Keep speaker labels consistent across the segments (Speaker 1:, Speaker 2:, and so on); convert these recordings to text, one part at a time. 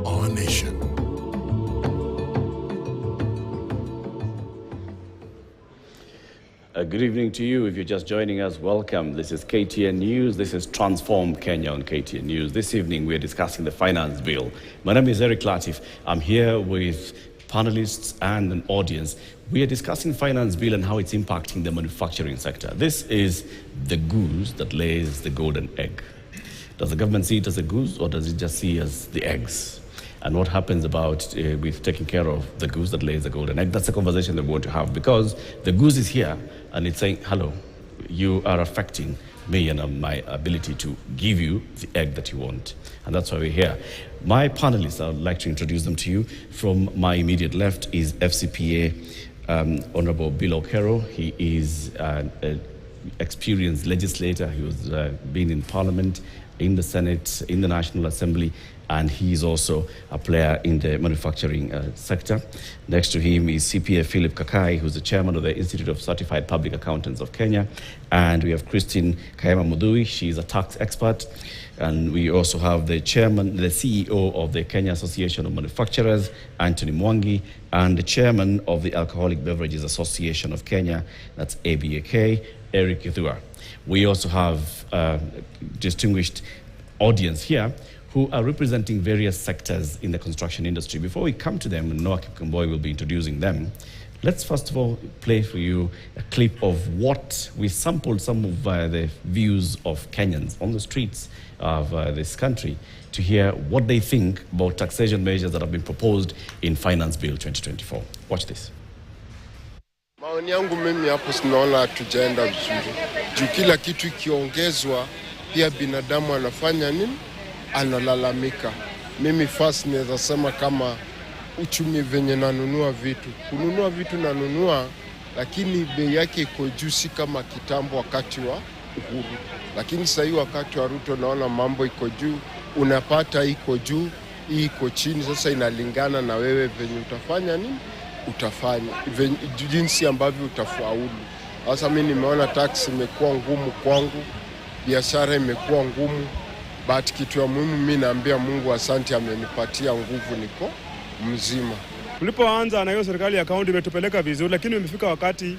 Speaker 1: our nation.
Speaker 2: Good evening to you. If you're just joining us, welcome. This is KTN News. This is Transform Kenya on KTN News. This evening, we're discussing the finance bill. My name is Eric Latif. I'm here with panelists and an audience. We are discussing finance bill and how it's impacting the manufacturing sector. This is the goose that lays the golden egg. Does the government see it as a goose, or does it just see it as the eggs? And what happens about with taking care of the goose that lays the golden egg? That's the conversation that we want to have, because the goose is here and it's saying, hello, you are affecting me and my ability to give you the egg that you want. And that's why we're here. My panelists, I would like to introduce them to you. From my immediate left is FCPA Honorable Bill Okero. He is an experienced legislator. He was been in Parliament, in the Senate, in the National Assembly, and he's also a player in the manufacturing sector. Next to him is CPA Philip Kakai, who's the chairman of the Institute of Certified Public Accountants of Kenya. And we have Christine Kayama Mudui. She's a tax expert. And we also have the chairman, the CEO of the Kenya Association of Manufacturers, Anthony Mwangi, and the chairman of the Alcoholic Beverages Association of Kenya, that's ABAK, Eric Ithua. We also have a distinguished audience here who are representing various sectors in the construction industry. Before we come to them, and Noah Kipkemboi will be introducing them, let's first of all play for you a clip of what we sampled some of the views of Kenyans on the streets of this country to hear what they think about taxation measures that have been proposed in Finance Bill 2024. Watch this.
Speaker 3: Maoni yangu mimi hapo sinaona hatujaenda vizuri. Juu kila kitu ikiongezwa, pia binadamu anafanya nini? Analalamika. Mimi first naweza sema kama uchumi venye nanunua vitu. Kununua vitu nanunua, lakini bei yake iko juu, si kama kitambo wakati wa Uhuru. Lakini sasa hivi wakati wa Ruto naona mambo iko juu, unapata iko juu, hii iko chini. Sasa inalingana na wewe venye utafanya nini? Utafanya jinsi ambavyo utafaulu. Sasa mimi nimeona tax imekuwa ngumu kwangu, biashara imekuwa ngumu, but kitu ya muhimu mimi naambia Mungu asante, amenipatia nguvu, niko mzima.
Speaker 4: Tulipoanza na hiyo serikali ya kaunti imetupeleka vizuri, lakini imefika wakati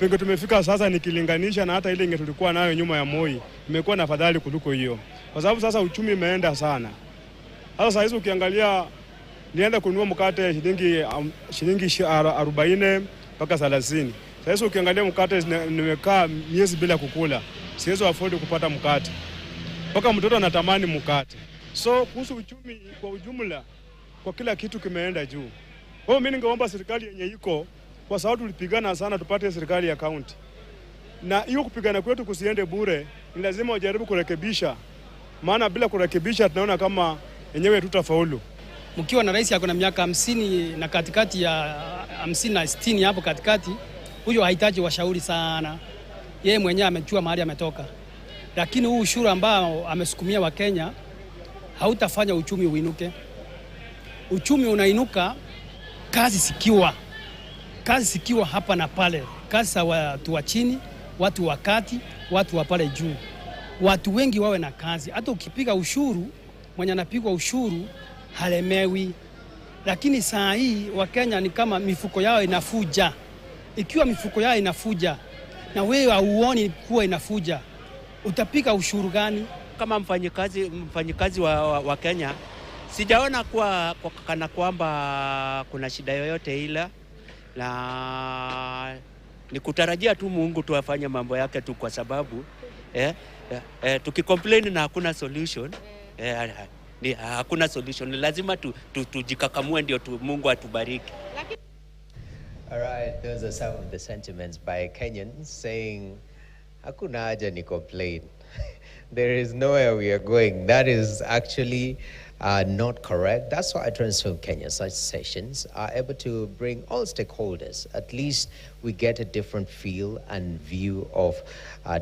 Speaker 4: pengo tumefika sasa, nikilinganisha na hata ile inge tulikuwa nayo nyuma ya Moi, imekuwa na afadhali kuliko hiyo, kwa sababu sasa uchumi imeenda sana. Sasa hizo ukiangalia, nienda kununua mkate shilingi 40 mpaka 30. Sasa ukiangalia mkate nimekaa miezi bila kukula, siwezi afford kupata mkate, mpaka mtoto anatamani mkate. So kuhusu uchumi kwa ujumla, kwa kila kitu kimeenda juu. Kwa hiyo mimi ningeomba serikali yenye iko, kwa sababu tulipigana sana tupate serikali ya kaunti, na hiyo kupigana kwetu kusiende bure, ni lazima wajaribu kurekebisha, maana bila kurekebisha tunaona kama yenyewe tutafaulu.
Speaker 5: Mkiwa na rais yako na miaka 50 na katikati ya 50 na 60 hapo katikati, huyo hahitaji washauri sana. Yeye mwenyewe amejua mahali ametoka. Lakini huu ushuru ambao amesukumia wa Kenya hautafanya uchumi uinuke. Uchumi unainuka kazi sikiwa hapa na pale. Kazi za watu wa chini, watu wa kati, watu wa pale juu. Watu wengi wawe na kazi. Hata ukipiga ushuru, mwenye anapigwa ushuru halemewi. Lakini saa hii wa Kenya ni kama mifuko yao inafuja. Ikiwa mifuko yao inafuja na wewe hauoni kuwa inafuja, utapiga ushuru gani?
Speaker 6: Kama mfanyikazi wa Kenya, sijaona kana kwamba kuna shida yoyote ila, na nikutarajia tu Mungu tuafanye mambo yake tu, kwa sababu tukicomplain na hakuna solution, hakuna solution. Lazima tujikakamue ndio Mungu atubariki.
Speaker 7: All right, those are some of the sentiments by Kenyans saying hakuna haja ni complain. There is nowhere we are going. That is actually not correct. That's why Transform Kenya, such sessions are able to bring all stakeholders. At least we get a different feel and view of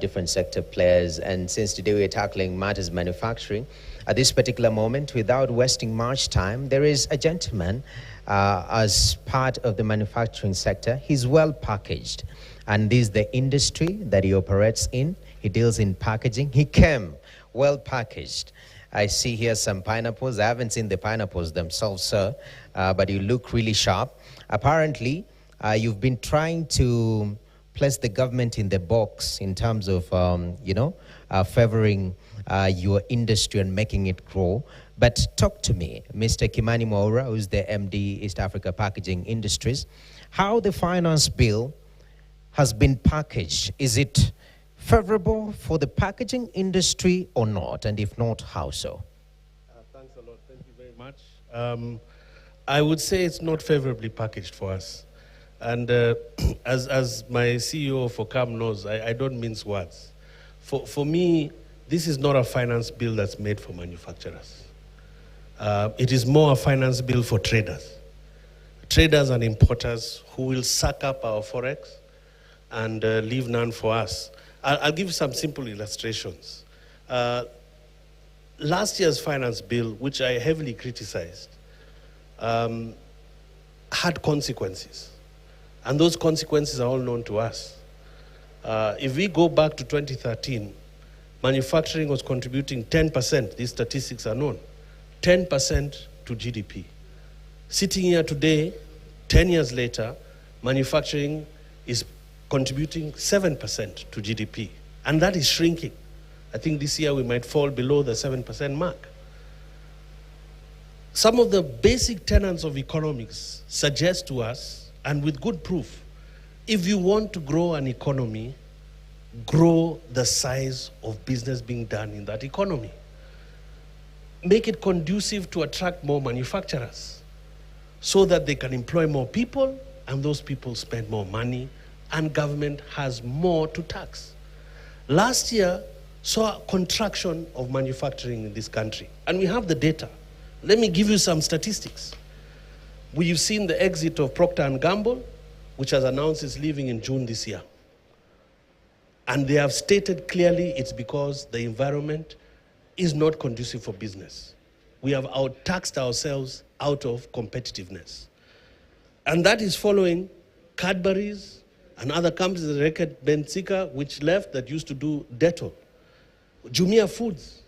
Speaker 7: different sector players. And since today we're tackling matters manufacturing, at this particular moment, without wasting much time, there is a gentleman as part of the manufacturing sector. He's well packaged, and this is the industry that he operates in. He deals in packaging. He came well packaged. I see here some pineapples. I haven't seen the pineapples themselves, sir, but you look really sharp. Apparently, you've been trying to place the government in the box in terms of, favoring your industry and making it grow. But talk to me, Mr. Kimani Mwaura, who's the MD, East Africa Packaging Industries, how the finance bill has been packaged. Is it favorable for the packaging industry or not? And if not, how so?
Speaker 1: Thanks a lot. Thank you very much. I would say it's not favorably packaged for us. And as my CEO for CAM knows, I don't mince words. For me, this is not a finance bill that's made for manufacturers. It is more a finance bill for traders. Traders and importers who will suck up our forex and leave none for us. I'll give you some simple illustrations. Last year's finance bill, which I heavily criticized, had consequences. And those consequences are all known to us. If we go back to 2013, manufacturing was contributing 10%, these statistics are known, 10% to GDP. Sitting here today, 10 years later, manufacturing is contributing 7% to GDP. And that is shrinking. I think this year we might fall below the 7% mark. Some of the basic tenets of economics suggest to us, and with good proof, if you want to grow an economy, grow the size of business being done in that economy. Make it conducive to attract more manufacturers so that they can employ more people and those people spend more money and government has more to tax. Last year saw a contraction of manufacturing in this country, and we have the data. Let me give you some statistics. We've seen the exit of Procter & Gamble, which has announced it's leaving in June this year. And they have stated clearly it's because the environment is not conducive for business. We have out-taxed ourselves out of competitiveness. And that is following Cadbury's and other companies, the Reckitt Benckiser, which left, that used to do Dettol. Jumia Foods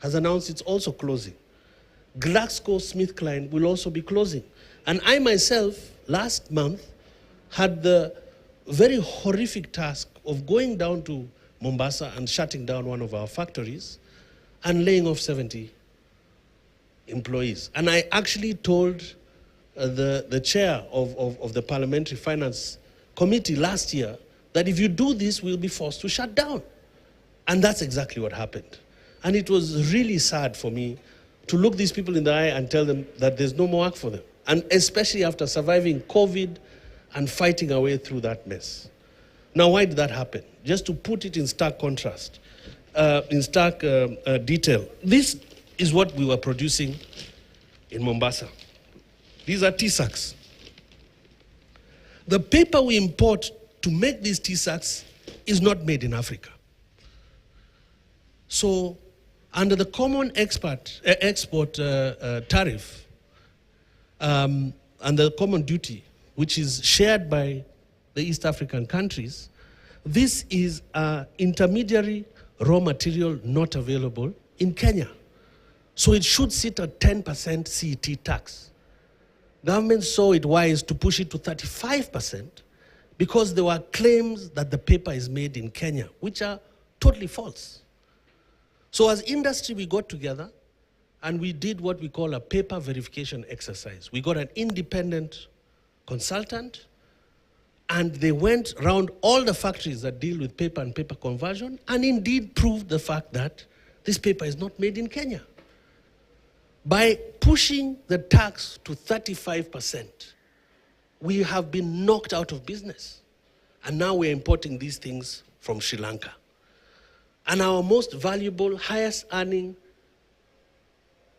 Speaker 1: has announced it's also closing. GlaxoSmithKline will also be closing. And I myself, last month, had the very horrific task of going down to Mombasa and shutting down one of our factories and laying off 70 employees. And I actually told the chair of the Parliamentary Finance Committee last year that if you do this, we'll be forced to shut down. And that's exactly what happened. And it was really sad for me to look these people in the eye and tell them that there's no more work for them. And especially after surviving COVID and fighting our way through that mess. Now, why did that happen? Just to put it in stark contrast, in stark detail. This is what we were producing in Mombasa. These are tea sacks. The paper we import to make these tea sacks is not made in Africa. So, under the common export tariff and the common duty, which is shared by the East African countries, this is an intermediary raw material not available in Kenya. So it should sit at 10% CET tax. Government saw it wise to push it to 35% because there were claims that the paper is made in Kenya, which are totally false. So as industry, we got together and we did what we call a paper verification exercise. We got an independent consultant, and they went around all the factories that deal with paper and paper conversion and indeed proved the fact that this paper is not made in Kenya. By pushing the tax to 35%, we have been knocked out of business. And now we're importing these things from Sri Lanka. And our most valuable, highest earning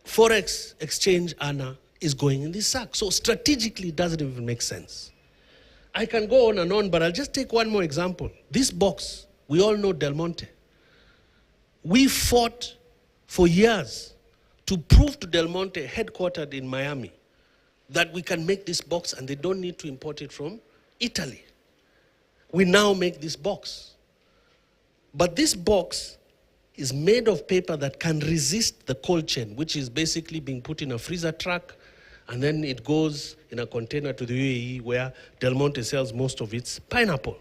Speaker 1: forex exchange earner is going in this sack. So strategically, it doesn't even make sense. I can go on and on, but I'll just take one more example. This box, we all know Del Monte. We fought for years to prove to Del Monte, headquartered in Miami, that we can make this box and they don't need to import it from Italy. We now make this box. But this box is made of paper that can resist the cold chain, which is basically being put in a freezer truck, and then it goes in a container to the UAE where Del Monte sells most of its pineapple.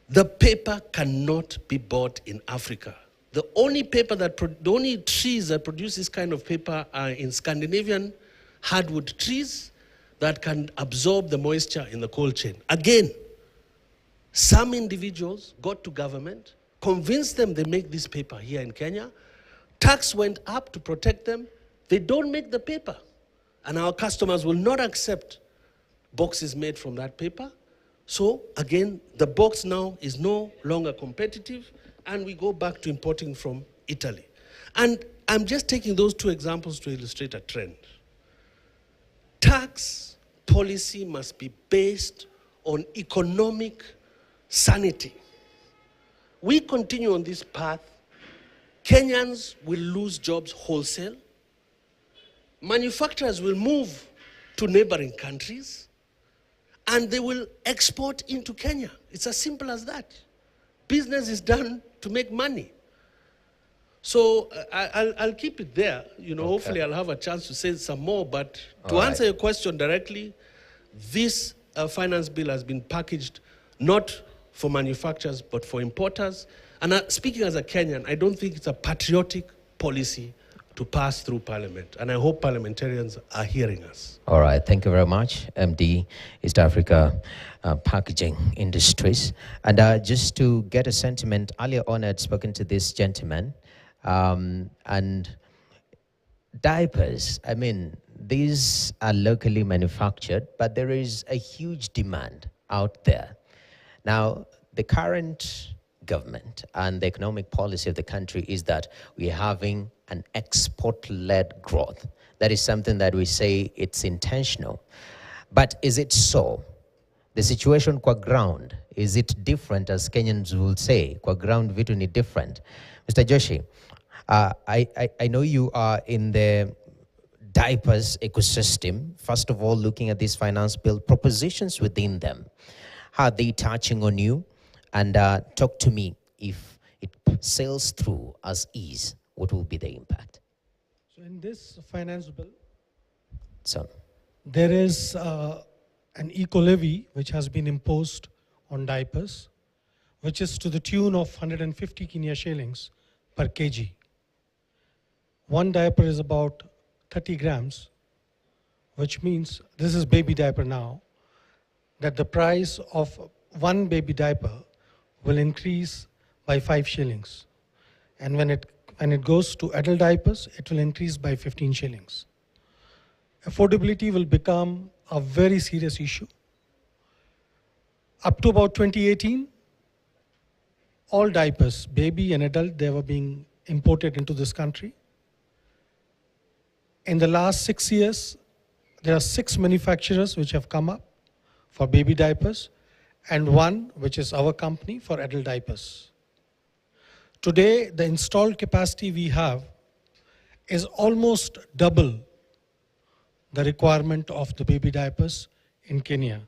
Speaker 1: The paper cannot be bought in Africa. The only trees that produce this kind of paper are in Scandinavian hardwood trees that can absorb the moisture in the cold chain. Again, some individuals got to government, convinced them they make this paper here in Kenya. Tax went up to protect them. They don't make the paper. And our customers will not accept boxes made from that paper. So again, the box now is no longer competitive, and we go back to importing from Italy. And I'm just taking those two examples to illustrate a trend. Tax policy must be based on economic sanity. We continue on this path, Kenyans will lose jobs wholesale. Manufacturers will move to neighboring countries, and they will export into Kenya. It's as simple as that. Business is done to make money. So I'll keep it there. You know, hopefully I'll have a chance to say some more. But to answer your question directly, this finance bill has been packaged not for manufacturers, but for importers. And speaking as a Kenyan, I don't think it's a patriotic policy to pass through Parliament. And I hope parliamentarians are hearing us.
Speaker 7: All right, thank you very much, MD, East Africa Packaging Industries. And just to get a sentiment, earlier on I had spoken to this gentleman, and diapers, I mean, these are locally manufactured, but there is a huge demand out there. Now, the current government and the economic policy of the country is that we're having an export-led growth. That is something that we say it's intentional. But is it so? The situation kwa ground, is it different, as Kenyans will say? Kwa ground vitu ni different. Mr. Joshi, I know you are in the diapers ecosystem. First of all, looking at this finance bill, propositions within them, how are they touching on you? And talk to me, if it sails through as is, what will be the impact?
Speaker 8: So in this finance bill,
Speaker 7: So,
Speaker 8: there is an eco-levy which has been imposed on diapers, which is to the tune of 150 Kenya shillings per kg. One diaper is about 30 grams, which means, this is baby diaper now, that the price of one baby diaper will increase by 5 shillings. And when it goes to adult diapers, it will increase by 15 shillings. Affordability will become a very serious issue. Up to about 2018, all diapers, baby and adult, they were being imported into this country. In the last 6 years, there are 6 manufacturers which have come up for baby diapers, and one, which is our company, for adult diapers. Today, the installed capacity we have is almost double the requirement of the baby diapers in Kenya.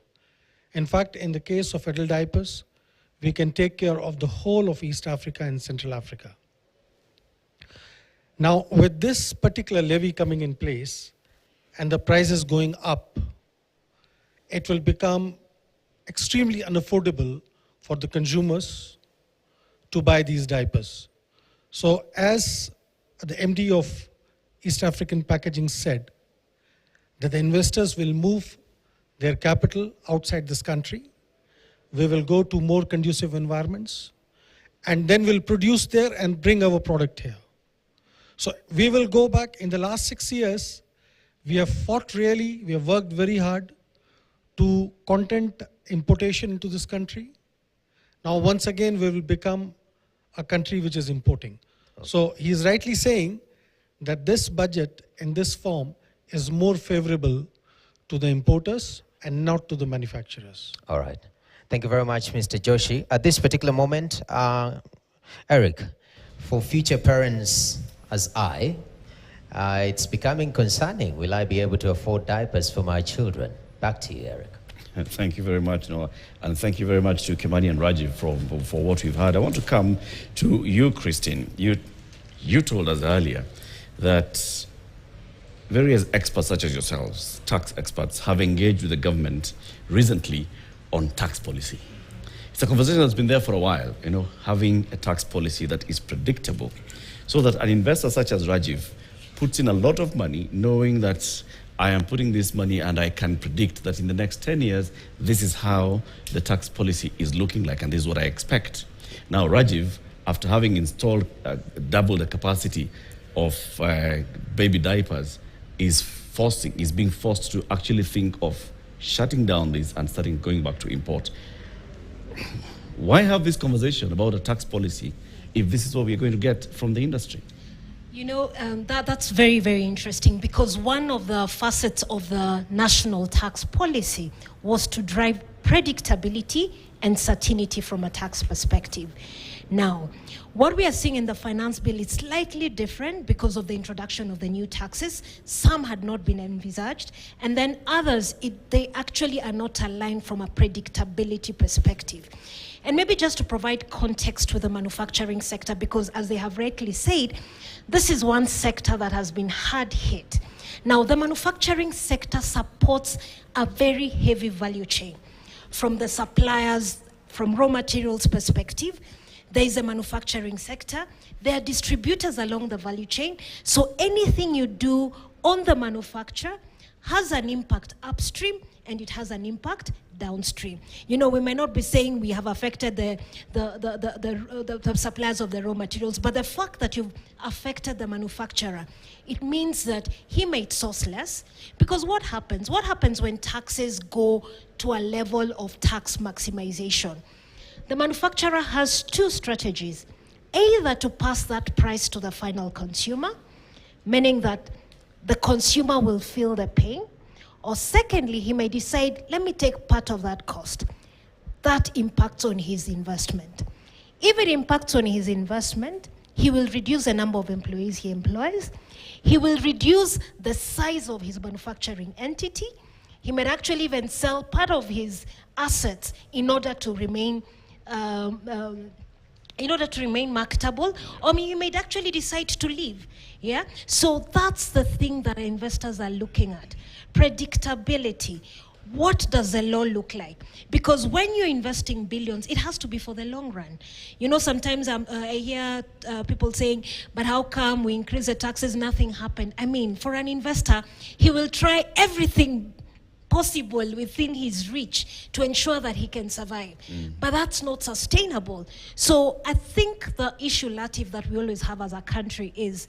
Speaker 8: In fact, in the case of adult diapers, we can take care of the whole of East Africa and Central Africa. Now, with this particular levy coming in place and the prices going up, it will become extremely unaffordable for the consumers to buy these diapers. So as the MD of East African Packaging said, that the investors will move their capital outside this country. We will go to more conducive environments, and then we'll produce there and bring our product here. So we will go back. In the last 6 years, we have fought really, we have worked very hard to content importation into this country. Now, once again, we will become a country which is importing. So he is rightly saying that this budget in this form is more favorable to the importers and not to the manufacturers.
Speaker 7: all right. Thank you very much, Mr. Joshi. At this particular moment, Eric, for future parents as it's becoming concerning. Will I be able to afford diapers for my children? Back to you, Eric.
Speaker 2: Thank you very much, Noah. And thank you very much to Kimani and Rajiv for what we've heard. I want to come to you, Christine. You told us earlier that various experts such as yourselves, tax experts, have engaged with the government recently on tax policy. It's a conversation that's been there for a while, having a tax policy that is predictable, so that an investor such as Rajiv puts in a lot of money knowing that I am putting this money and I can predict that in the next 10 years, this is how the tax policy is looking like, and this is what I expect. Now, Rajiv, after having installed double the capacity of baby diapers, is being forced to actually think of shutting down this and going back to import. Why have this conversation about a tax policy if this is what we're going to get from the industry?
Speaker 9: That's very, very interesting, because one of the facets of the national tax policy was to drive predictability and certainty from a tax perspective. Now, what we are seeing in the finance bill is slightly different because of the introduction of the new taxes. Some had not been envisaged, and then others, they actually are not aligned from a predictability perspective. And maybe just to provide context to the manufacturing sector, because as they have rightly said, this is one sector that has been hard hit. Now, the manufacturing sector supports a very heavy value chain. From the suppliers, from raw materials perspective, there is a manufacturing sector. There are distributors along the value chain. So anything you do on the manufacturer has an impact upstream, and it has an impact downstream. We may not be saying we have affected the suppliers of the raw materials, but the fact that you've affected the manufacturer, it means that he might source less. Because what happens? What happens when taxes go to a level of tax maximization? The manufacturer has two strategies: either to pass that price to the final consumer, meaning that the consumer will feel the pain, or secondly, he may decide, let me take part of that cost. That impacts on his investment. If it impacts on his investment, he will reduce the number of employees he employs. He will reduce the size of his manufacturing entity. He might actually even sell part of his assets in order to remain marketable, or you might actually decide to leave. Yeah? So that's the thing that investors are looking at. Predictability. What does the law look like? Because when you're investing billions, it has to be for the long run. Sometimes I hear people saying, but how come we increase the taxes, nothing happened? I mean, for an investor, he will try everything possible within his reach to ensure that he can survive. But that's not sustainable. So I think the issue, Latif, that we always have as a country is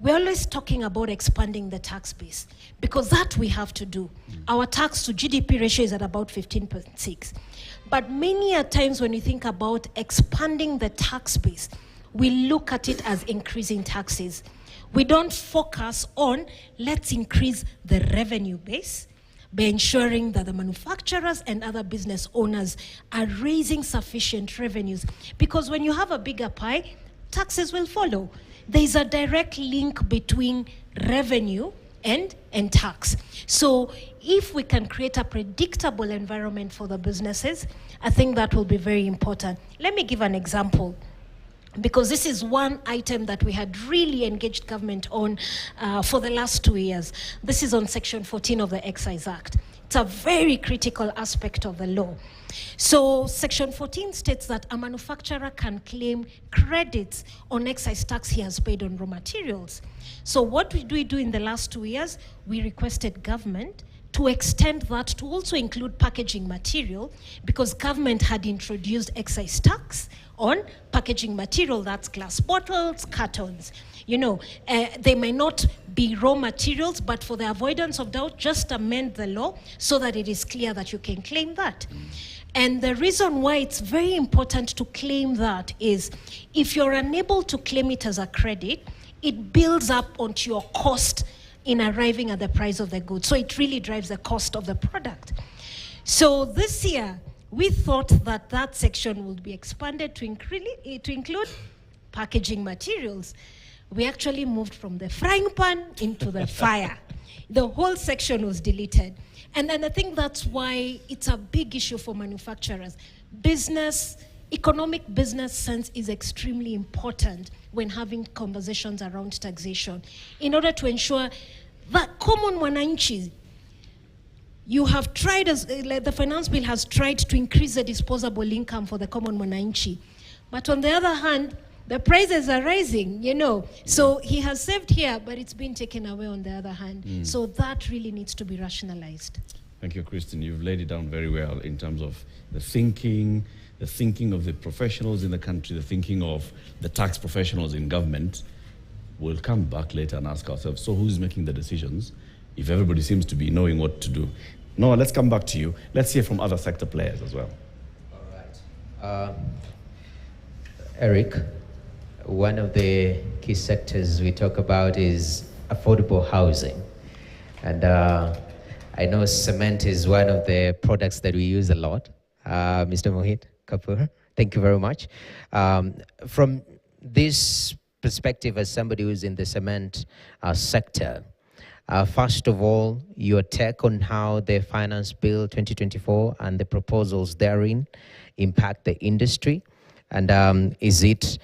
Speaker 9: we're always talking about expanding the tax base, because that we have to do. Our tax to GDP ratio is at about 15.6. But many a times when you think about expanding the tax base, we look at it as increasing taxes. We don't focus on let's increase the revenue base by ensuring that the manufacturers and other business owners are raising sufficient revenues. Because when you have a bigger pie, taxes will follow. There is a direct link between revenue and tax. So if we can create a predictable environment for the businesses, I think that will be very important. Let me give an example, because this is one item that we had really engaged government on for the last 2 years. This is on Section 14 of the Excise Act. It's a very critical aspect of the law. So Section 14 states that a manufacturer can claim credits on excise tax he has paid on raw materials. So what did we do in the last 2 years? We requested government to extend that to also include packaging material, because government had introduced excise tax on packaging material, that's glass bottles, cartons. They may not be raw materials, but for the avoidance of doubt, just amend the law so that it is clear that you can claim that. And the reason why it's very important to claim that is if you're unable to claim it as a credit, it builds up onto your cost in arriving at the price of the good. So it really drives the cost of the product. So this year, we thought that that section would be expanded to include packaging materials. We actually moved from the frying pan into the fire. The whole section was deleted. And I think that's why it's a big issue for manufacturers. Economic business sense is extremely important when having conversations around taxation, in order to ensure that common mwananchi, you have tried, the finance bill has tried to increase the disposable income for the common mwananchi. But on the other hand, the prices are rising, So he has saved here, but it's been taken away on the other hand. So that really needs to be rationalized.
Speaker 2: Thank you, Christine. You've laid it down very well in terms of the thinking of the professionals in the country, the thinking of the tax professionals in government. We'll come back later and ask ourselves, so who's making the decisions if everybody seems to be knowing what to do? Noah, let's come back to you. Let's hear from other sector players as well.
Speaker 7: All right. Eric, one of the key sectors we talk about is affordable housing. And I know cement is one of the products that we use a lot. Mr. Mohit Kapoor, thank you very much. From this perspective, as somebody who's in the cement sector, first of all, your take on how the Finance Bill 2024 and the proposals therein impact the industry, and is it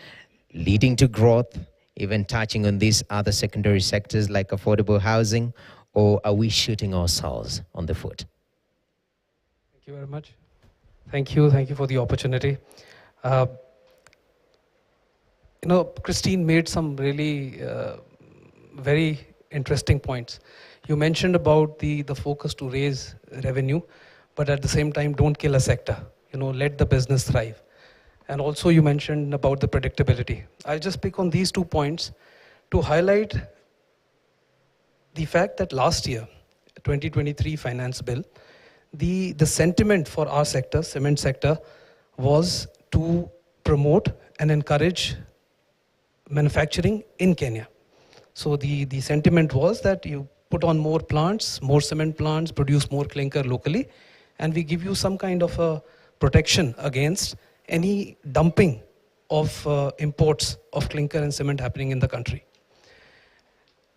Speaker 7: leading to growth, even touching on these other secondary sectors like affordable housing, or are we shooting ourselves on the foot?
Speaker 10: Thank you very much. Thank you for the opportunity. Christine made some really very interesting points. You mentioned about the focus to raise revenue, but at the same time, don't kill a sector. Let the business thrive. And also you mentioned about the predictability. I'll just pick on these 2 points to highlight the fact that last year, 2023 Finance Bill, the sentiment for our sector, cement sector, was to promote and encourage manufacturing in Kenya. So the sentiment was that you put on more plants, more cement plants, produce more clinker locally, and we give you some kind of a protection against any dumping of imports of clinker and cement happening in the country.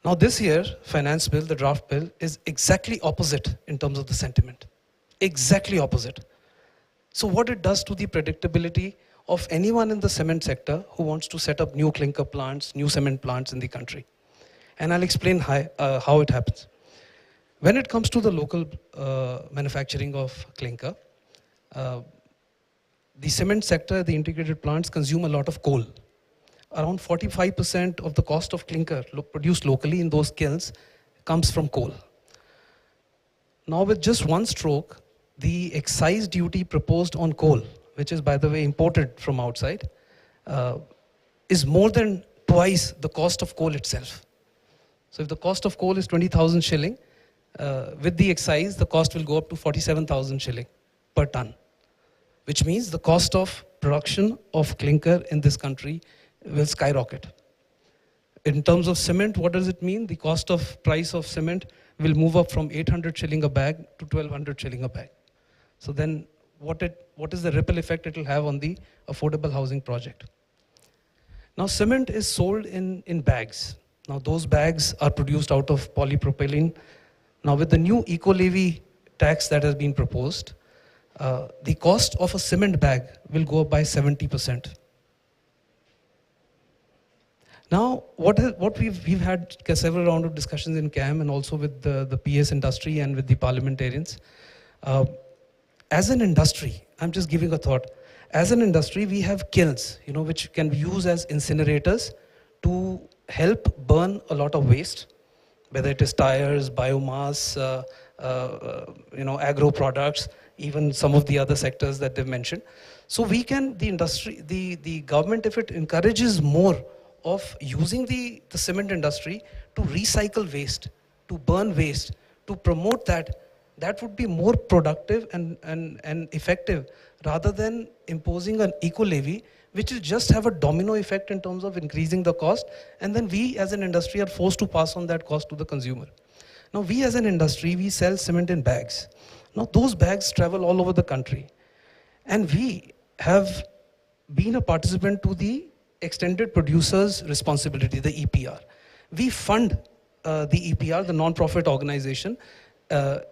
Speaker 10: Now this year, Finance Bill, the draft bill, is exactly opposite in terms of the sentiment. Exactly opposite. So what it does to the predictability of anyone in the cement sector who wants to set up new clinker plants, new cement plants in the country. And I'll explain how it happens. When it comes to the local manufacturing of clinker, the cement sector, the integrated plants consume a lot of coal. Around 45% of the cost of clinker produced locally in those kilns comes from coal. Now with just one stroke, the excise duty proposed on coal, which is by the way imported from outside, is more than twice the cost of coal itself. So if the cost of coal is 20,000 shilling, with the excise, the cost will go up to 47,000 shilling per ton, which means the cost of production of clinker in this country will skyrocket. In terms of cement, what does it mean? The price of cement will move up from 800 shilling a bag to 1200 shilling a bag. So then what is the ripple effect it will have on the affordable housing project? Now cement is sold in bags. Now those bags are produced out of polypropylene. Now with the new eco-levy tax that has been proposed, the cost of a cement bag will go up by 70%. Now, what we've had several rounds of discussions in CAM and also with the PS industry and with the parliamentarians. As an industry, I'm just giving a thought. As an industry, we have kilns, which can be used as incinerators to help burn a lot of waste, whether it is tires, biomass, agro products, even some of the other sectors that they've mentioned. So the industry, the government, if it encourages more of using the cement industry to recycle waste, to burn waste, to promote that would be more productive and effective rather than imposing an eco-levy, which will just have a domino effect in terms of increasing the cost, and then we as an industry are forced to pass on that cost to the consumer. Now we as an industry, we sell cement in bags. Now those bags travel all over the country, and we have been a participant to the Extended Producers Responsibility, the EPR. We fund the EPR, the non-profit organization,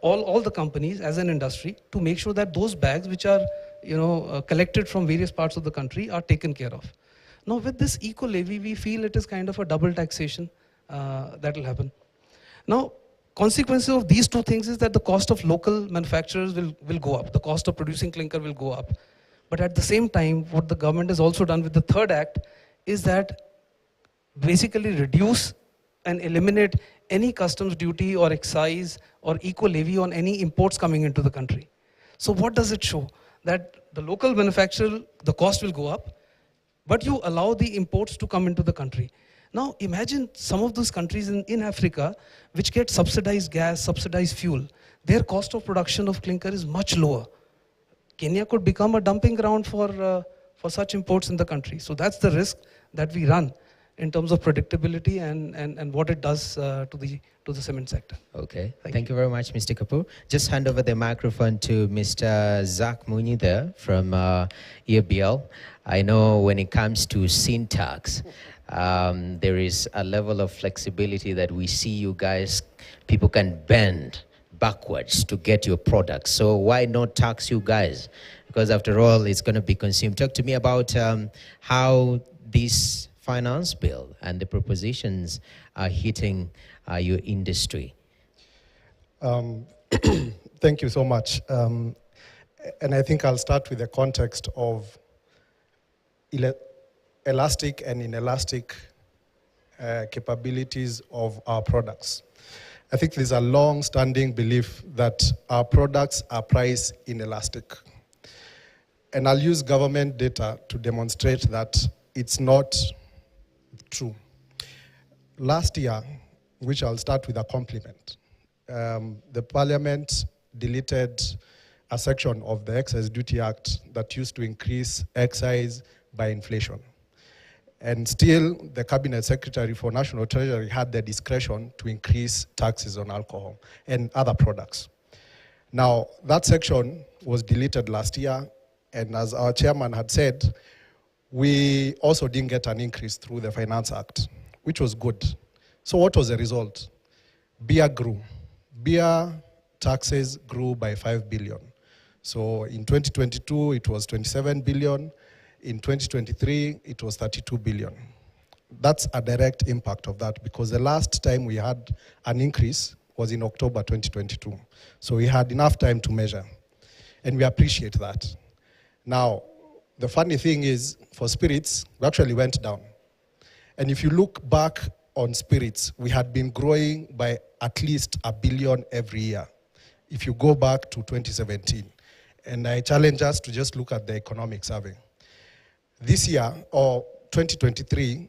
Speaker 10: all the companies as an industry to make sure that those bags which are collected from various parts of the country are taken care of. Now with this eco levy, we feel it is kind of a double taxation that will happen. Now, consequences of these two things is that the cost of local manufacturers will go up. The cost of producing clinker will go up. But at the same time, what the government has also done with the third act is that basically reduce and eliminate any customs duty or excise or eco levy on any imports coming into the country. So what does it show? That the local manufacturer, the cost will go up, but you allow the imports to come into the country. Now imagine some of those countries in Africa which get subsidized gas, subsidized fuel. Their cost of production of clinker is much lower. Kenya could become a dumping ground for such imports in the country. So that's the risk that we run in terms of predictability and what it does to the cement sector.
Speaker 7: Okay, thank you very much, Mr. Kapoor. Just hand over the microphone to Mr. Zach Muni there from EABL. I know when it comes to sin tax, there is a level of flexibility that we see you guys, people can bend backwards to get your products. So why not tax you guys? Because after all, it's going to be consumed. Talk to me about how this finance bill and the propositions are hitting your industry.
Speaker 11: Thank you so much. And I think I'll start with the context of elastic and inelastic capabilities of our products. I think there's a long-standing belief that our products are price inelastic. And I'll use government data to demonstrate that it's not true. Last year, which I'll start with a compliment, the Parliament deleted a section of the Excise Duty Act that used to increase excise by inflation. And still, the Cabinet Secretary for National Treasury had the discretion to increase taxes on alcohol and other products. Now, that section was deleted last year, and as our chairman had said, we also didn't get an increase through the Finance Act, which was good. So what was the result? Beer grew. Beer taxes grew by 5 billion. So in 2022, it was 27 billion. In 2023, it was 32 billion. That's a direct impact of that because the last time we had an increase was in October 2022. So we had enough time to measure, and we appreciate that. Now, the funny thing is, for spirits, we actually went down. And if you look back on spirits, we had been growing by at least 1 billion every year, if you go back to 2017. And I challenge us to just look at the economic survey. This year, or 2023,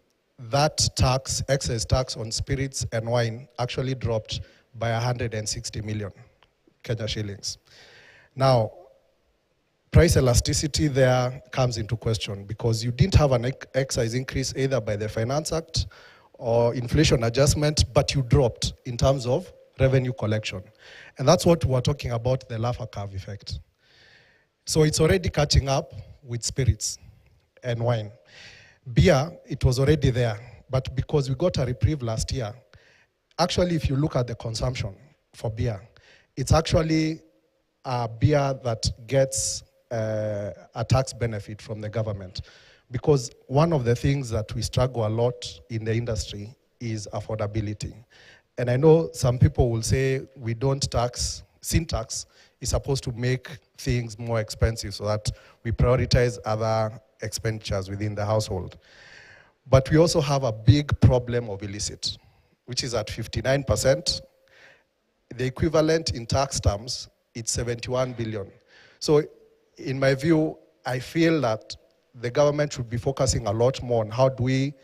Speaker 11: that tax, excise tax on spirits and wine actually dropped by 160 million Kenya shillings. Now, price elasticity there comes into question because you didn't have an excise increase either by the Finance Act or inflation adjustment, but you dropped in terms of revenue collection. And that's what we're talking about, the Laffer curve effect. So it's already catching up with spirits and wine. Beer, it was already there, but because we got a reprieve last year, actually if you look at the consumption for beer, it's actually a beer that gets a tax benefit from the government. Because one of the things that we struggle a lot in the industry is affordability. And I know some people will say we don't tax, sin tax is supposed to make things more expensive so that we prioritize other expenditures within the household. But we also have a big problem of illicit, which is at 59%. The equivalent in tax terms, it's 71 billion. So in my view, I feel that the government should be focusing a lot more on how do we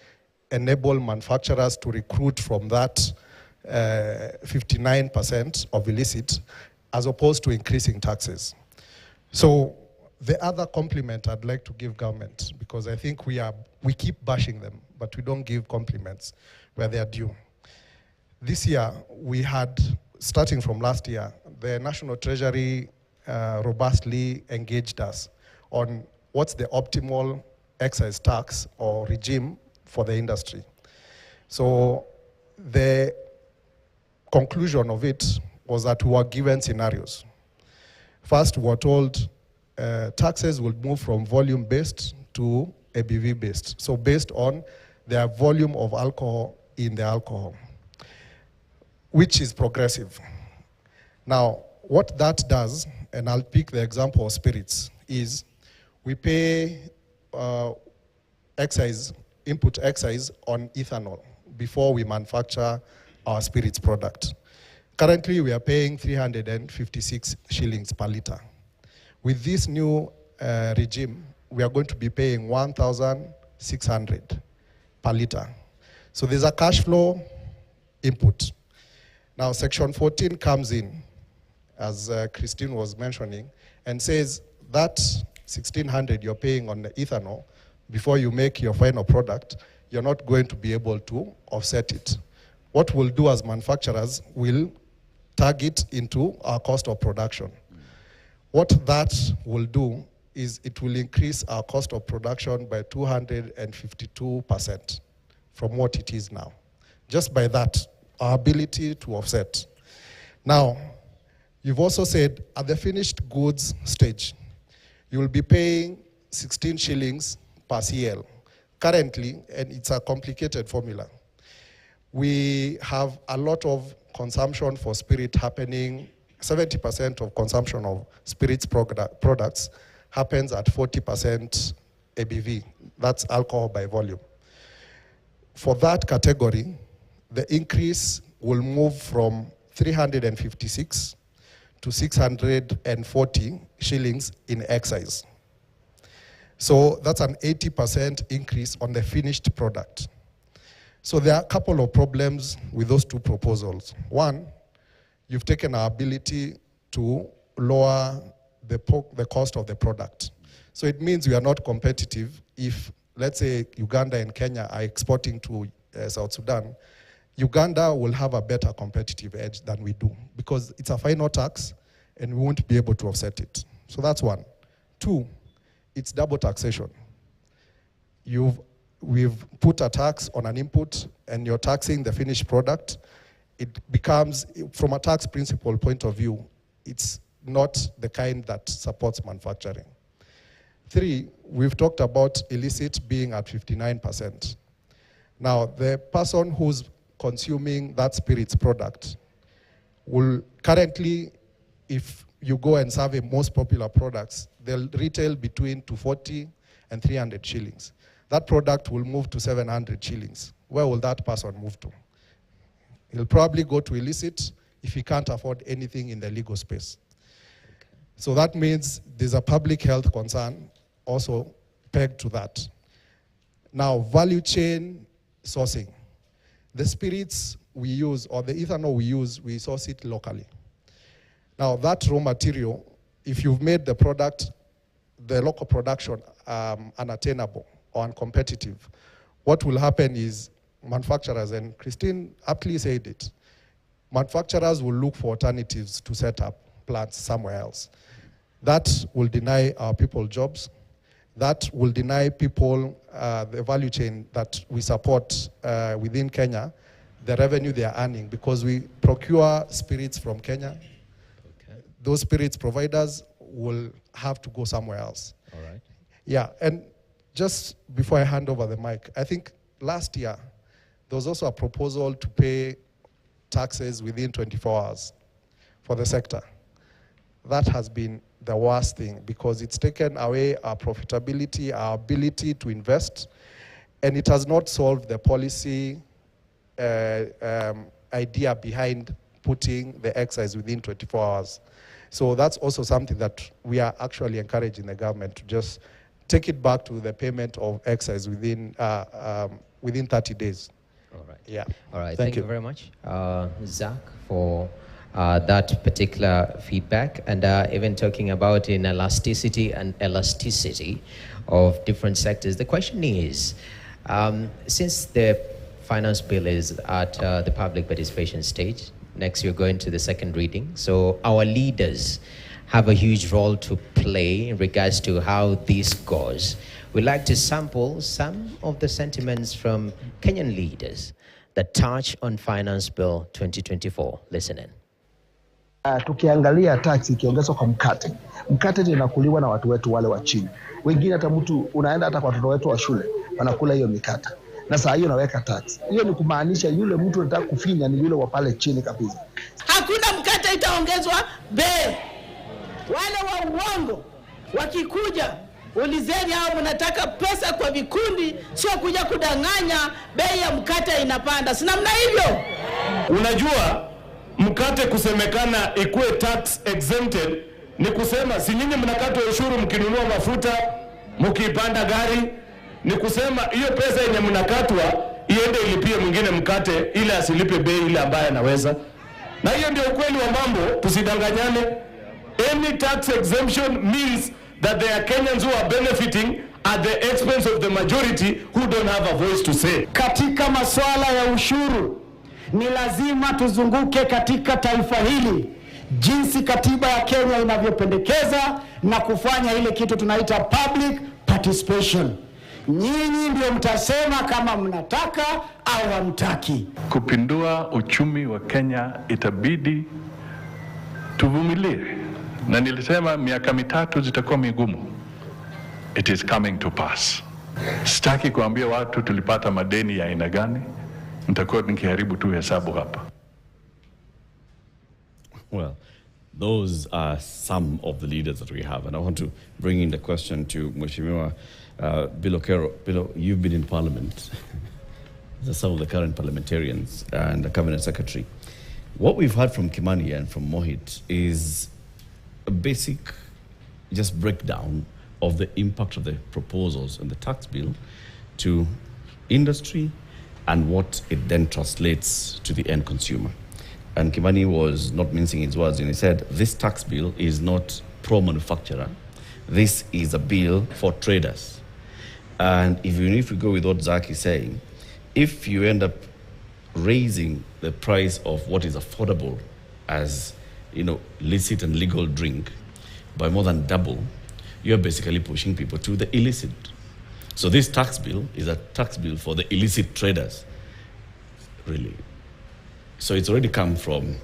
Speaker 11: enable manufacturers to recruit from that 59% of illicit as opposed to increasing taxes. So the other compliment I'd like to give government, because I think we keep bashing them, but we don't give compliments where they are due. This year, we had, starting from last year, the National Treasury robustly engaged us on what's the optimal excise tax or regime for the industry. So the conclusion of it was that we were given scenarios. First, we were told taxes will move from volume-based to ABV-based, so based on their volume of alcohol in the alcohol, which is progressive. Now, what that does, and I'll pick the example of spirits, is we pay excise, input excise on ethanol before we manufacture our spirits product. Currently, we are paying 356 shillings per liter. With this new regime, we are going to be paying 1,600 per liter. So there's a cash flow input. Now, Section 14 comes in, as Christine was mentioning, and says that 1,600 you're paying on the ethanol before you make your final product, you're not going to be able to offset it. What we'll do as manufacturers, we'll tag it into our cost of production. What that will do is it will increase our cost of production by 252% from what it is now. Just by that, our ability to offset. Now, you've also said at the finished goods stage, you will be paying 16 shillings per CL. Currently, and it's a complicated formula, we have a lot of consumption for spirit happening. 70% of consumption of spirits products happens at 40% ABV. That's alcohol by volume. For that category, the increase will move from 356 to 640 shillings in excise. So that's an 80% increase on the finished product. So there are a couple of problems with those two proposals. One, you've taken our ability to lower the cost of the product. So it means we are not competitive if, let's say, Uganda and Kenya are exporting to South Sudan. Uganda will have a better competitive edge than we do because it's a final tax and we won't be able to offset it. So that's one. Two, it's double taxation. We've put a tax on an input and you're taxing the finished product. It becomes, from a tax principle point of view, it's not the kind that supports manufacturing. Three, we've talked about illicit being at 59%. Now, the person who's consuming that spirits product will currently, if you go and survey most popular products, they'll retail between 240 and 300 shillings. That product will move to 700 shillings. Where will that person move to? He'll probably go to illicit if he can't afford anything in the legal space. Okay. So that means there's a public health concern also pegged to that. Now, value chain sourcing. The spirits we use, or the ethanol we use, we source it locally. Now, that raw material, if you've made the product, the local production unattainable or uncompetitive, what will happen is manufacturers, and Christine aptly said it, manufacturers will look for alternatives to set up plants somewhere else. That will deny our people jobs. That will deny people the value chain that we support within Kenya, the revenue they are earning, because we procure spirits from Kenya. Okay. Those spirits providers will have to go somewhere else.
Speaker 7: All right.
Speaker 11: Yeah, and just before I hand over the mic, I think last year, there was also a proposal to pay taxes within 24 hours for the sector. That has been the worst thing because it's taken away our profitability, our ability to invest, and it has not solved the policy idea behind putting the excise within 24 hours. So that's also something that we are actually encouraging the government to just take it back to the payment of excise within 30 days.
Speaker 7: All right.
Speaker 11: Yeah.
Speaker 7: All right. Thank you very much, Zach, for that particular feedback, and even talking about inelasticity and elasticity of different sectors. The question is, since the finance bill is at the public participation stage, next we're going to the second reading, so our leaders have a huge role to play in regards to how this goes. We'd like to sample some of the sentiments from Kenyan leaders The Touch on Finance Bill 2024. Listen in.
Speaker 12: Tukiangalia tax ikiongezwa kwa mkate inakuliwa na watu wetu wale wa chini. Wengine hata mtu unaenda hata kwa watoto wetu wa shule wanakula hiyo mikate. Na saa hiyo naweka tax. Hiyo ni kumaanisha yule mtu anataka kufinya ni yule wa pale chini kabisa.
Speaker 13: Hakuna mkate itaongezwa bei. Wale wa uongo wakikuja ulizeni hao mnataka pesa kwa vikundi, sio kuja kudanganya bei ya mkate inapanda. Si namna hivyo?
Speaker 14: Unajua mkate kusemekana ikuwe tax exempted ni kusema si nyinyi mnakatwa ushuru mkinunua mafuta, mkipanda gari, ni kusema hiyo pesa yenye mnakatwa iende ilipie mwingine mkate ile asilipe bei ile ambayo anaweza. Na hiyo ndio ukweli wa mambo, tusidanganyane. Any tax exemption means that there are Kenyans who are benefiting at the expense of the majority who don't have a voice to say.
Speaker 15: Katika masuala ya ushuru ni lazima tuzunguke katika taifa hili jinsi katiba ya Kenya inavyopendekeza na kufanya ile kitu tunaita public participation. Nyinyi ndio mtasema kama mnataka au hamtaki.
Speaker 16: Kupindua uchumi wa Kenya itabidi tuvumilie. Na nilisema miaka mitatu zitakuwa migumu. It is coming to pass. Sitaki kuambia watu tulipata madeni ya aina gani. Nitakuwa nikiharibu tu hesabu hapa.
Speaker 2: Well, those are some of the leaders that we have. And I want to bring in the question to Mheshimiwa Bilo Kero. Bilo, you've been in Parliament. Some of the current parliamentarians and the Cabinet Secretary. What we've heard from Kimani and from Mohit is a basic just breakdown of the impact of the proposals in the tax bill to industry and what it then translates to the end consumer. And Kimani was not mincing his words, and he said, this tax bill is not pro-manufacturer. This is a bill for traders. And even if we go with what Zach is saying, if you end up raising the price of what is affordable as, licit and legal drink by more than double, you're basically pushing people to the illicit. So this tax bill is a tax bill for the illicit traders, really. So it's already come from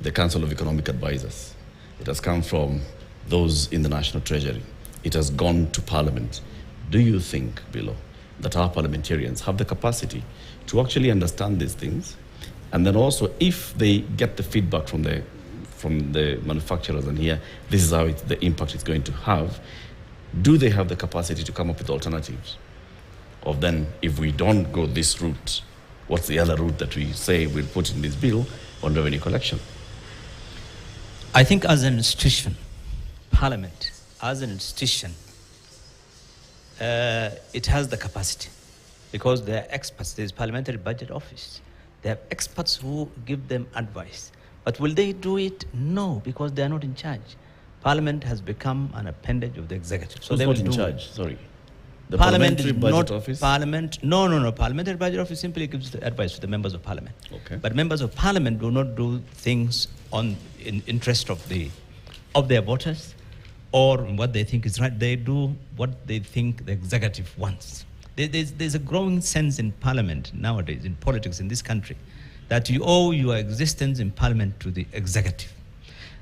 Speaker 2: the Council of Economic Advisors. It has come from those in the National Treasury. It has gone to Parliament. Do you think, Bilo, that our parliamentarians have the capacity to actually understand these things? And then also, if they get the feedback from the manufacturers and hear this is how the impact it's going to have, do they have the capacity to come up with alternatives? Or then, if we don't go this route, what's the other route that we say we'll put in this bill on revenue collection?
Speaker 17: I think as an institution, Parliament, as an institution, it has the capacity because they are experts. There's Parliamentary Budget Office. They have experts who give them advice. But will they do it? No, because they are not in charge. Parliament has become an appendage of the executive. So
Speaker 2: who's
Speaker 17: they
Speaker 2: not
Speaker 17: will
Speaker 2: in
Speaker 17: do
Speaker 2: charge? Sorry. The
Speaker 17: Parliamentary
Speaker 2: Budget Office?
Speaker 17: No. Parliamentary Budget Office simply gives the advice to the members of Parliament.
Speaker 2: Okay.
Speaker 17: But members of Parliament do not do things in interest of their voters or what they think is right. They do what they think the executive wants. There's a growing sense in Parliament nowadays, in politics in this country, that you owe your existence in Parliament to the executive.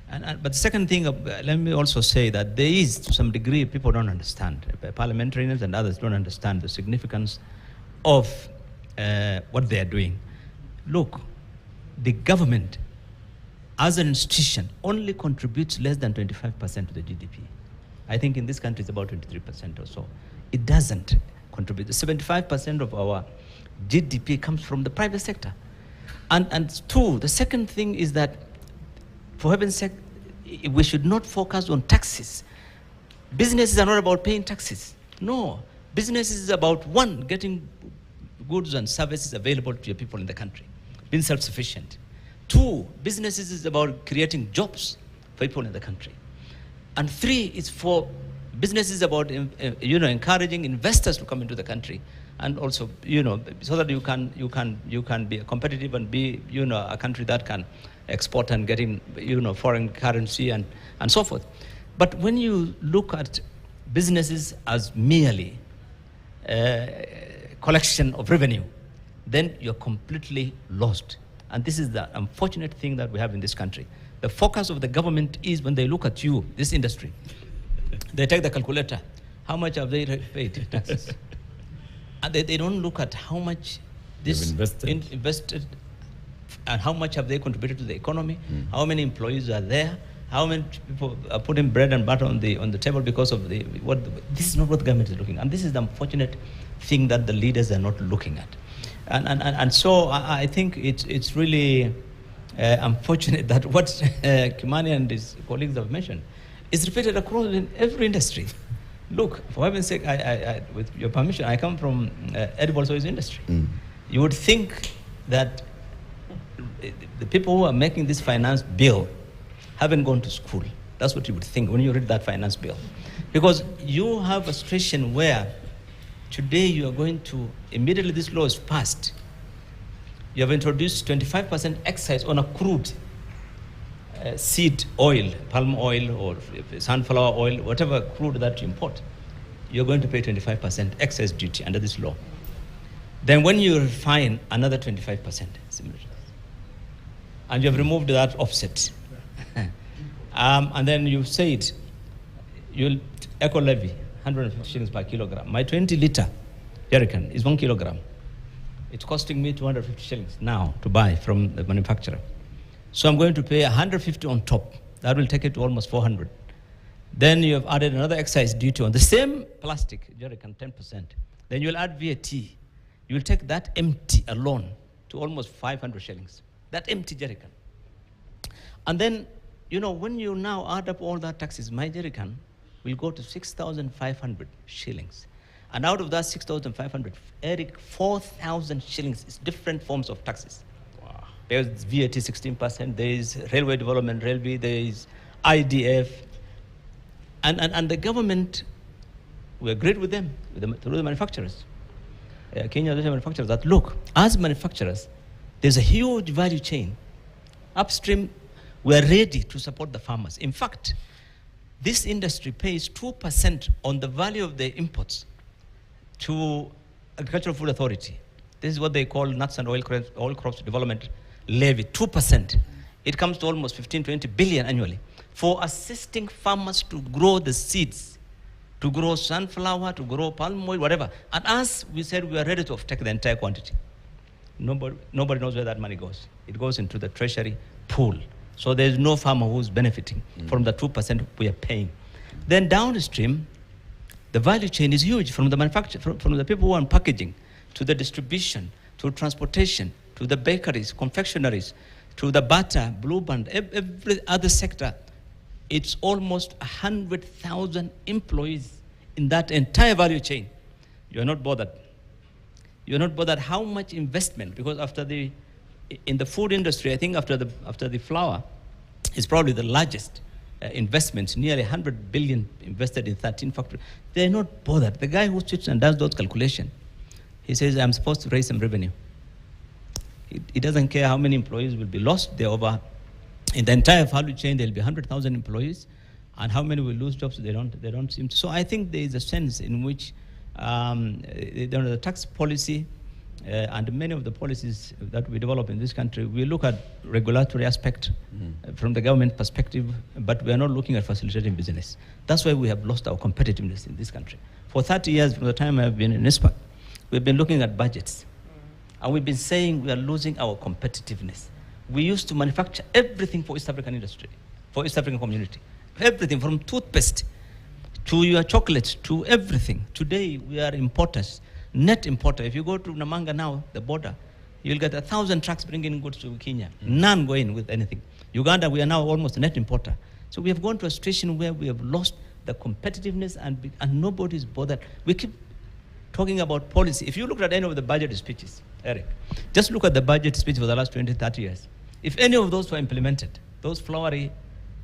Speaker 17: But the second thing, let me also say that there is, to some degree, people don't understand. Parliamentarians and others don't understand the significance of what they are doing. Look, the government, as an institution, only contributes less than 25% to the GDP. I think in this country it's about 23% or so. It doesn't contribute. 75% of our GDP comes from the private sector. And two, the second thing is that, for heaven's sake, we should not focus on taxes. Businesses are not about paying taxes. No. Business is about, one, getting goods and services available to your people in the country, being self-sufficient. Two, businesses is about creating jobs for people in the country. And three, is for businesses about encouraging investors to come into the country, and also so that you can be competitive and be a country that can export and get in foreign currency and so forth. But when you look at businesses as merely collection of revenue, then you're completely lost. And this is the unfortunate thing that we have in this country. The focus of the government is when they look at you, this industry, they take the calculator. How much have they paid taxes? And they don't look at how much this invested and how much have they contributed to the economy, how many employees are there, how many people are putting bread and butter on the table because of this is not what the government is looking at. And this is the unfortunate thing that the leaders are not looking at. And so I think it's really unfortunate that what Kimani and his colleagues have mentioned is repeated across in every industry. Look, for heaven's sake, I with your permission, I come from edible oils industry. You would think that the people who are making this finance bill haven't gone to school. That's what you would think when you read that finance bill. Because you have a situation where today you are going to, immediately this law is passed, you have introduced 25% excise on a crude seed oil, palm oil or sunflower oil, whatever crude that you import. You're going to pay 25% excise duty under this law. Then when you refine, another 25%, similar. And you have removed that offset. And then you said, you'll eco levy, 150 shillings per kilogram. My 20-liter jerrycan is 1 kilogram. It's costing me 250 shillings now to buy from the manufacturer. So I'm going to pay 150 on top. That will take it to almost 400. Then you have added another excise duty on the same plastic jerrycan, 10%. Then you'll add VAT. You'll take that empty alone to almost 500 shillings. That empty jerrycan. And then, you know, when you now add up all that taxes, my jerrycan will go to 6,500 shillings. And out of that 6,500, Eric, 4,000 shillings is different forms of taxes. Wow. There's VAT 16%, there is railway development, railway, there is IDF. And the government, we agreed with them, through the manufacturers. Kenya manufacturers that, look, as manufacturers, there's a huge value chain. Upstream, we're ready to support the farmers. In fact, this industry pays 2% on the value of the imports to Agricultural Food Authority. This is what they call nuts and oil crops development levy, 2%. It comes to almost 15, 20 billion annually for assisting farmers to grow the seeds, to grow sunflower, to grow palm oil, whatever. And as we said, we are ready to take the entire quantity. Nobody knows where that money goes. It goes into the treasury pool. So there's no farmer who's benefiting from the 2% we are paying. Then downstream, the value chain is huge from the manufacturer, from the people who are packaging, to the distribution, to transportation, to the bakeries, confectionaries, to the butter, Blue Band, every other sector. It's almost 100,000 employees in that entire value chain. You're not bothered. You're not bothered how much investment, because in the food industry, I think after the flour, is probably the largest investments, nearly 100 billion invested in 13 factories. They're not bothered. The guy who sits and does those calculations, he says, I'm supposed to raise some revenue. He doesn't care how many employees will be lost. In the entire value chain, there'll be 100,000 employees, and how many will lose jobs, they don't seem to. So I think there is a sense in which the tax policy and many of the policies that we develop in this country, we look at regulatory aspect from the government perspective, but we are not looking at facilitating business. That's why we have lost our competitiveness in this country. For 30 years, from the time I've been in ISPAC, we've been looking at budgets. And we've been saying we are losing our competitiveness. We used to manufacture everything for East African industry, for East African community. Everything from toothpaste to your chocolates to everything. Today, we are importers. Net importer. If you go to Namanga now, the border, you'll get 1,000 trucks bringing goods to Kenya. None going with anything. Uganda, we are now almost a net importer. So we have gone to a situation where we have lost the competitiveness and nobody's bothered. We keep talking about policy. If you look at any of the budget speeches, Eric, just look at the budget speech for the last 20, 30 years. If any of those were implemented, those flowery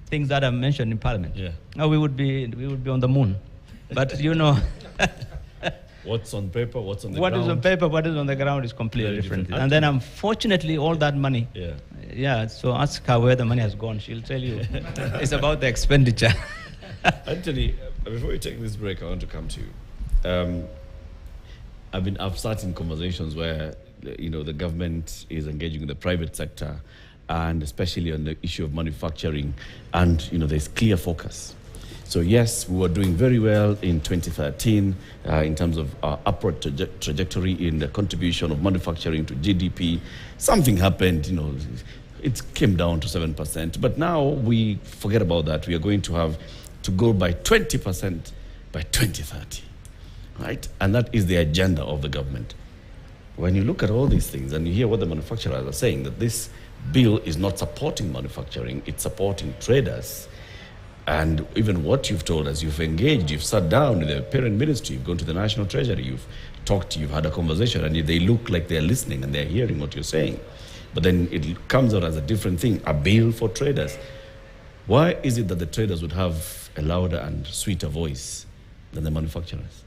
Speaker 17: things that I mentioned in Parliament, now we would be on the moon. But you know...
Speaker 2: What's on paper, what's on the ground?
Speaker 17: What is on paper, what is on the ground is completely different. And then unfortunately, all that money, so ask her where the money has gone. She'll tell you it's about the expenditure.
Speaker 2: Anthony, before we take this break, I want to come to you. I've started in conversations where the government is engaging with the private sector, and especially on the issue of manufacturing, and there's clear focus. So yes, we were doing very well in 2013 in terms of our upward trajectory in the contribution of manufacturing to GDP. Something happened, it came down to 7%. But now we forget about that. We are going to have to go by 20% by 2030, right? And that is the agenda of the government. When you look at all these things and you hear what the manufacturers are saying, that this bill is not supporting manufacturing, it's supporting traders. And even what you've told us, you've engaged, you've sat down with the parent ministry, you've gone to the National Treasury, you've talked, you've had a conversation, and they look like they're listening and they're hearing what you're saying. But then it comes out as a different thing, a bill for traders. Why is it that the traders would have a louder and sweeter voice than the manufacturers?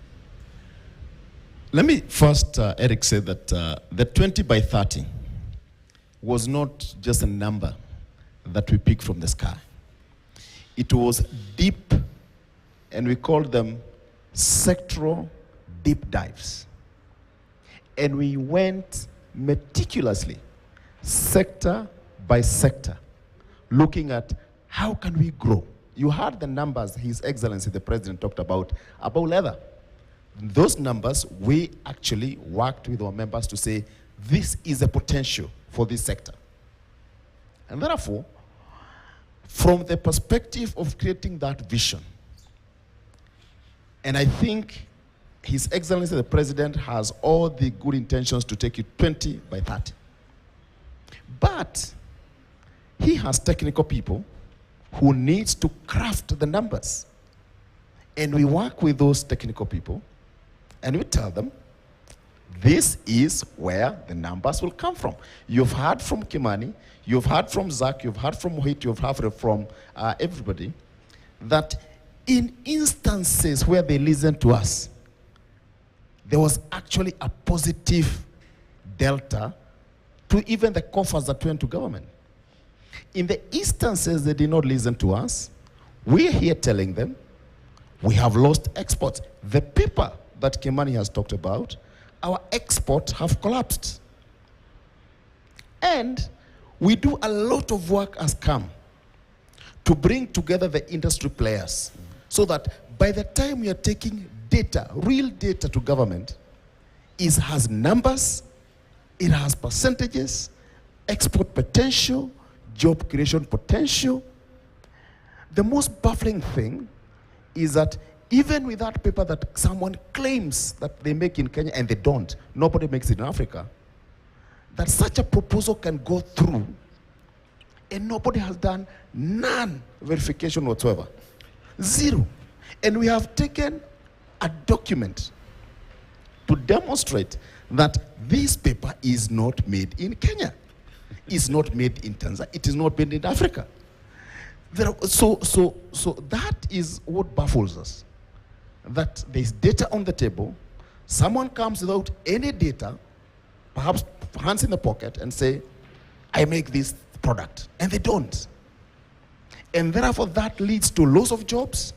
Speaker 18: Let me first, Eric, say that the 20 by 30 was not just a number that we picked from the sky. It was deep, and we called them sectoral deep dives. And we went meticulously, sector by sector, looking at how can we grow. You heard the numbers His Excellency the President talked about leather. Those numbers, we actually worked with our members to say, this is a potential for this sector. And therefore, from the perspective of creating that vision, and I think His Excellency the President has all the good intentions to take it 20 by 30. But he has technical people who needs to craft the numbers. And we work with those technical people and we tell them, this is where the numbers will come from. You've heard from Kimani, you've heard from Zach, you've heard from Mohit, you've heard from everybody, that in instances where they listen to us, there was actually a positive delta to even the coffers that went to government. In the instances they did not listen to us, we're here telling them, we have lost exports. The paper that Kimani has talked about, our exports have collapsed. And we do a lot of work as CAM to bring together the industry players so that by the time we are taking data, real data to government, it has numbers, it has percentages, export potential, job creation potential. The most baffling thing is that even with that paper that someone claims that they make in Kenya, and they don't, nobody makes it in Africa, that such a proposal can go through and nobody has done none verification whatsoever. Zero. And we have taken a document to demonstrate that this paper is not made in Kenya. It's not made in Tanzania. It is not made in Africa. So that is what baffles us. That there's data on the table, someone comes without any data, perhaps hands in the pocket and say, I make this product, and they don't. And therefore that leads to loss of jobs,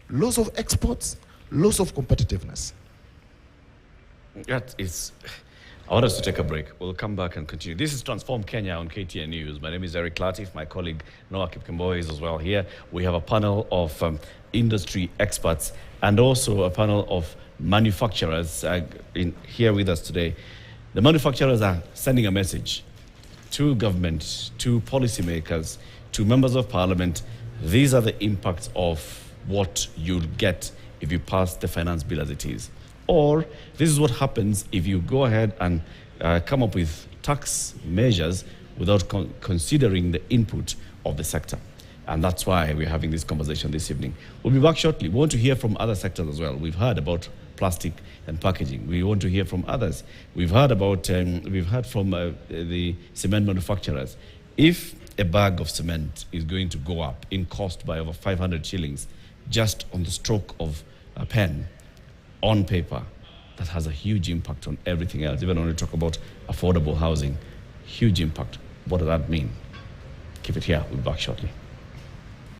Speaker 18: loss of exports, loss of competitiveness.
Speaker 2: That is, I want us to take a break. We'll come back and continue. This is Transform Kenya on KTN News. My name is Eric Latif. My colleague Noah Kipkemboy is as well here. We have a panel of industry experts and also a panel of manufacturers here with us today. The manufacturers are sending a message to government, to policymakers, to members of parliament. These are the impacts of what you'll get if you pass the finance bill as it is. Or this is what happens if you go ahead and come up with tax measures without considering the input of the sector. And that's why we're having this conversation this evening. We'll be back shortly. We want to hear from other sectors as well. We've heard about plastic and packaging. We want to hear from others. We've heard about, we've heard from the cement manufacturers. If a bag of cement is going to go up in cost by over 500 shillings just on the stroke of a pen, on paper, that has a huge impact on everything else. Even when we talk about affordable housing, huge impact. What does that mean? Keep it here. We'll be back shortly.